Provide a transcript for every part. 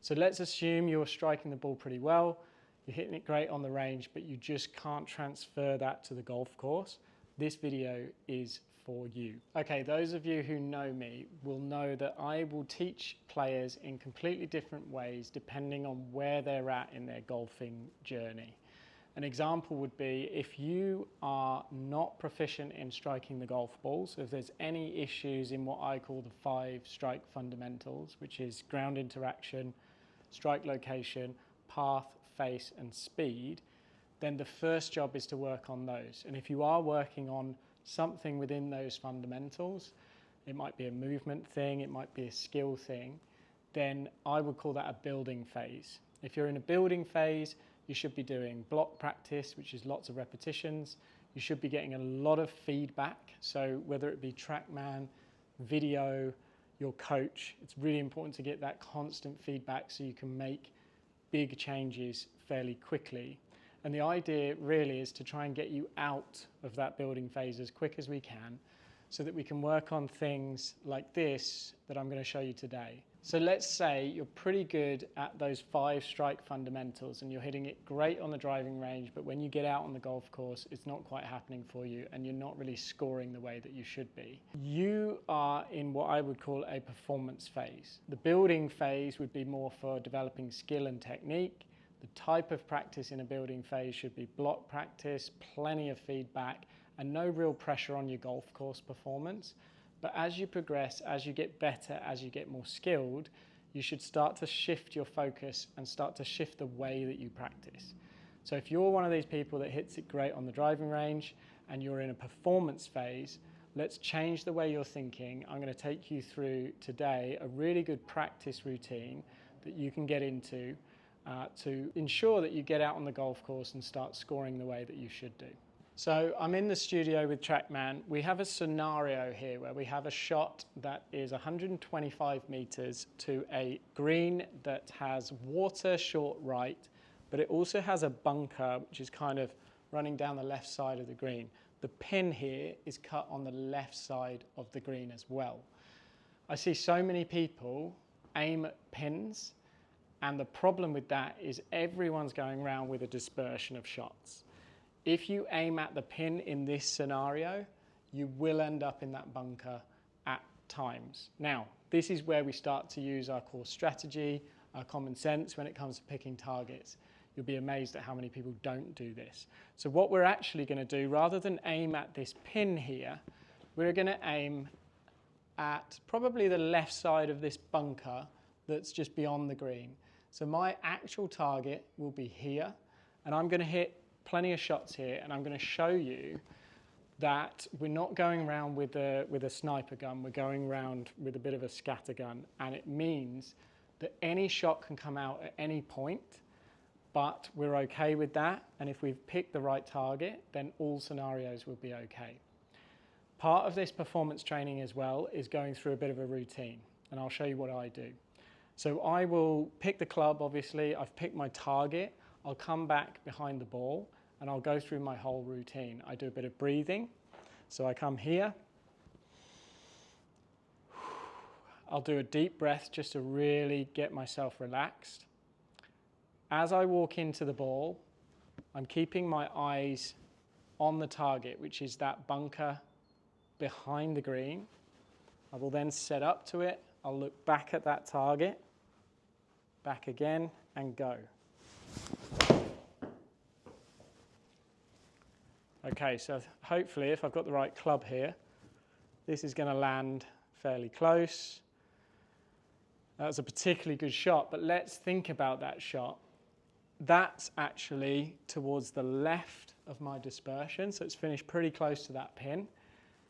So let's assume you're striking the ball pretty well, you're hitting it great on the range, but you just can't transfer that to the golf course. This video is for you. Okay, those of you who know me will know that I will teach players in completely different ways depending on where they're at in their golfing journey. An example would be if you are not proficient in striking the golf ball, so if there's any issues in what I call the 5 strike fundamentals, which is ground interaction, strike location, path, face and speed, then the first job is to work on those. And if you are working on something within those fundamentals, it might be a movement thing, it might be a skill thing, then I would call that a building phase. If you're in a building phase, you should be doing block practice, which is lots of repetitions. You should be getting a lot of feedback. So whether it be TrackMan, video, your coach, it's really important to get that constant feedback so you can make big changes fairly quickly. And the idea really is to try and get you out of that building phase as quick as we can so that we can work on things like this that I'm going to show you today. So let's say you're pretty good at those 5 strike fundamentals and you're hitting it great on the driving range, but when you get out on the golf course, it's not quite happening for you and you're not really scoring the way that you should be. You are in what I would call a performance phase. The building phase would be more for developing skill and technique. The type of practice in a building phase should be block practice, plenty of feedback, and no real pressure on your golf course performance. But as you progress, as you get better, as you get more skilled, you should start to shift your focus and start to shift the way that you practice. So if you're one of these people that hits it great on the driving range and you're in a performance phase, let's change the way you're thinking. I'm going to take you through today a really good practice routine that you can get into to ensure that you get out on the golf course and start scoring the way that you should do. So I'm in the studio with TrackMan. We have a scenario here where we have a shot that is 125 meters to a green that has water short right, but it also has a bunker which is kind of running down the left side of the green. The pin here is cut on the left side of the green as well. I see so many people aim at pins, and the problem with that is everyone's going around with a dispersion of shots. If you aim at the pin in this scenario, you will end up in that bunker at times. Now, this is where we start to use our core strategy, our common sense when it comes to picking targets. You'll be amazed at how many people don't do this. So what we're actually going to do, rather than aim at this pin here, we're going to aim at probably the left side of this bunker that's just beyond the green. So my actual target will be here, and I'm going to hit plenty of shots here, and I'm going to show you that we're not going around with a sniper gun, we're going around with a bit of a scatter gun, and it means that any shot can come out at any point, but we're okay with that, and if we've picked the right target, then all scenarios will be okay. Part of this performance training as well is going through a bit of a routine, and I'll show you what I do. So I will pick the club, obviously, I've picked my target, I'll come back behind the ball and I'll go through my whole routine. I do a bit of breathing. So I come here. I'll do a deep breath just to really get myself relaxed. As I walk into the ball, I'm keeping my eyes on the target, which is that bunker behind the green. I will then set up to it. I'll look back at that target, back again, and go. Okay, so hopefully if I've got the right club here, this is going to land fairly close. That was a particularly good shot, but let's think about that shot. That's actually towards the left of my dispersion, so it's finished pretty close to that pin.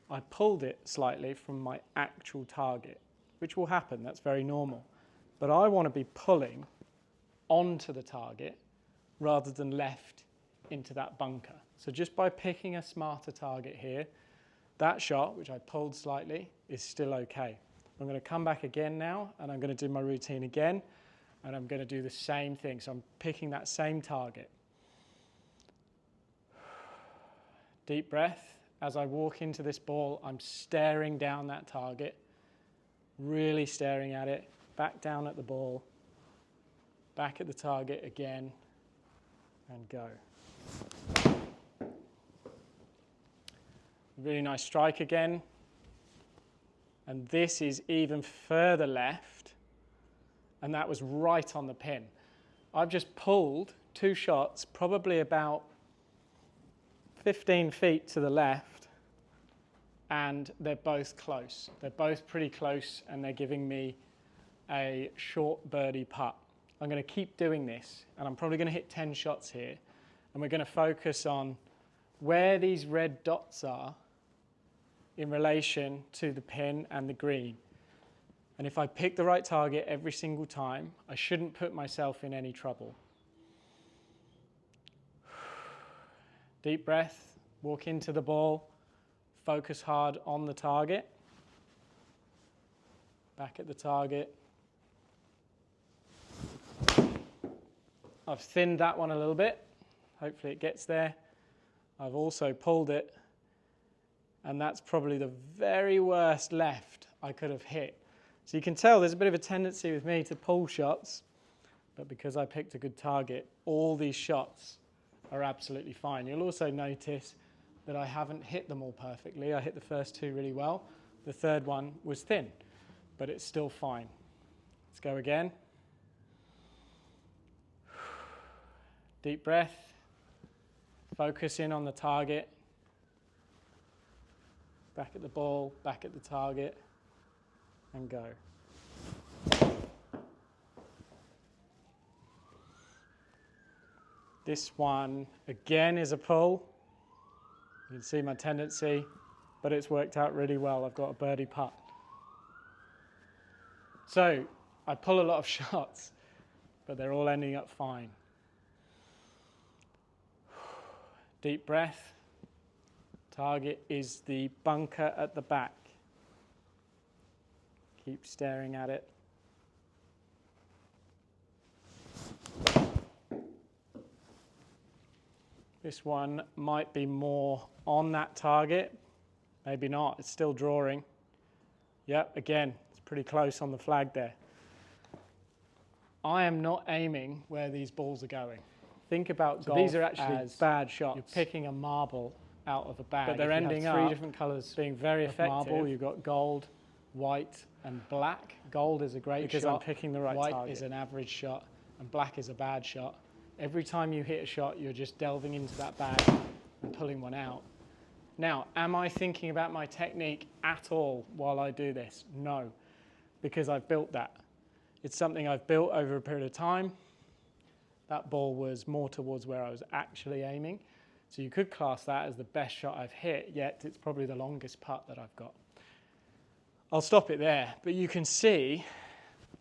I pulled it slightly from my actual target, which will happen, that's very normal. But I want to be pulling onto the target rather than left into that bunker. So just by picking a smarter target here, that shot, which I pulled slightly, is still okay. I'm going to come back again now, and I'm going to do my routine again, and I'm going to do the same thing. So I'm picking that same target. Deep breath. As I walk into this ball, I'm staring down that target, really staring at it, back down at the ball, back at the target again, and go. Really nice strike again. And this is even further left, and that was right on the pin. I've just pulled 2 shots, probably about 15 feet to the left, and they're both close. They're both pretty close, and they're giving me a short birdie putt. I'm going to keep doing this, and I'm probably going to hit 10 shots here, and we're going to focus on where these red dots are in relation to the pin and the green. And if I pick the right target every single time, I shouldn't put myself in any trouble. Deep breath, walk into the ball, focus hard on the target, back at the target. I've thinned that one a little bit. Hopefully it gets there. I've also pulled it, and that's probably the very worst left I could have hit. So you can tell there's a bit of a tendency with me to pull shots, but because I picked a good target, all these shots are absolutely fine. You'll also notice that I haven't hit them all perfectly. I hit the first 2 really well. The third one was thin, but it's still fine. Let's go again. Deep breath. Focus in on the target. Back at the ball, back at the target, and go. This one, again, is a pull. You can see my tendency, but it's worked out really well. I've got a birdie putt. So, I pull a lot of shots, but they're all ending up fine. Deep breath. Target is the bunker at the back. Keep staring at it. This one might be more on that target. Maybe not, it's still drawing. Yep, again, it's pretty close on the flag there. I am not aiming where these balls are going. Think about golf. These are actually bad shots. You're picking a marble out of a bag, but they're ending up 3 different colours being very effective. Marble, you've got gold, white, and black. Gold is a great shot because I'm picking the right target. White is an average shot, and black is a bad shot. Every time you hit a shot, you're just delving into that bag and pulling one out. Now, am I thinking about my technique at all while I do this? No, because I've built that. It's something I've built over a period of time. That ball was more towards where I was actually aiming. So you could class that as the best shot I've hit, yet it's probably the longest putt that I've got. I'll stop it there, but you can see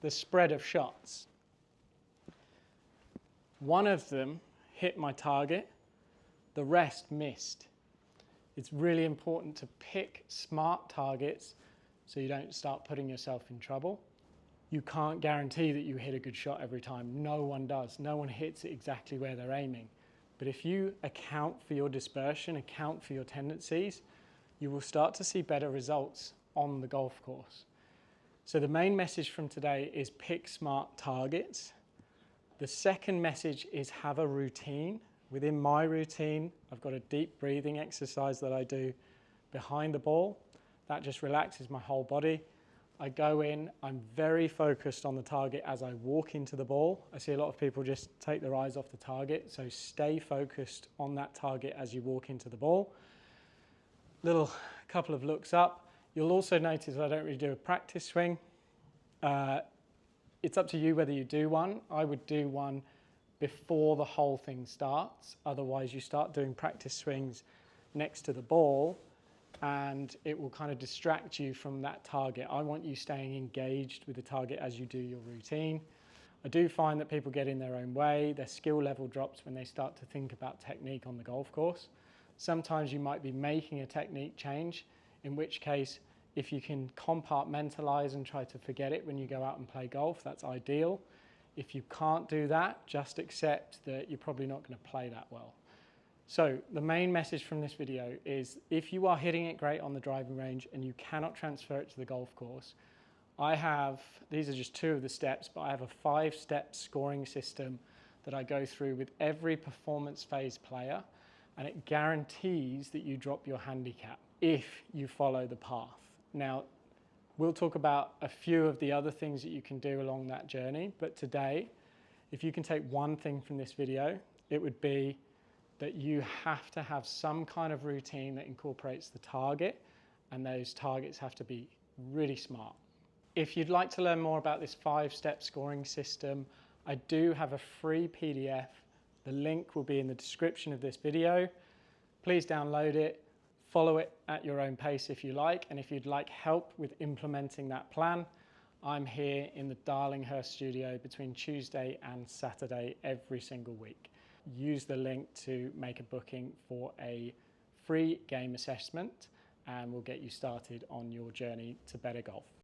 the spread of shots. One of them hit my target, the rest missed. It's really important to pick smart targets so you don't start putting yourself in trouble. You can't guarantee that you hit a good shot every time. No one does. No one hits it exactly where they're aiming. But if you account for your dispersion, account for your tendencies, you will start to see better results on the golf course. So the main message from today is pick smart targets. The second message is have a routine. Within my routine, I've got a deep breathing exercise that I do behind the ball. That just relaxes my whole body. I go in, I'm very focused on the target as I walk into the ball. I see a lot of people just take their eyes off the target, so stay focused on that target as you walk into the ball. Little couple of looks up. You'll also notice I don't really do a practice swing. It's up to you whether you do one. I would do one before the whole thing starts. Otherwise, you start doing practice swings next to the ball, and it will kind of distract you from that target. I want you staying engaged with the target as you do your routine. I do find that people get in their own way. Their skill level drops when they start to think about technique on the golf course. Sometimes you might be making a technique change, in which case, if you can compartmentalize and try to forget it when you go out and play golf, that's ideal. If you can't do that, just accept that you're probably not going to play that well. So the main message from this video is if you are hitting it great on the driving range and you cannot transfer it to the golf course, These are just 2 of the steps, but I have a 5-step scoring system that I go through with every performance phase player, and it guarantees that you drop your handicap if you follow the path. Now, we'll talk about a few of the other things that you can do along that journey, but today, if you can take one thing from this video, it would be that you have to have some kind of routine that incorporates the target, and those targets have to be really smart. If you'd like to learn more about this 5-step scoring system, I do have a free PDF. The link will be in the description of this video. Please download it, follow it at your own pace if you like, and if you'd like help with implementing that plan, I'm here in the Darlinghurst studio between Tuesday and Saturday every single week. Use the link to make a booking for a free game assessment, and we'll get you started on your journey to better golf.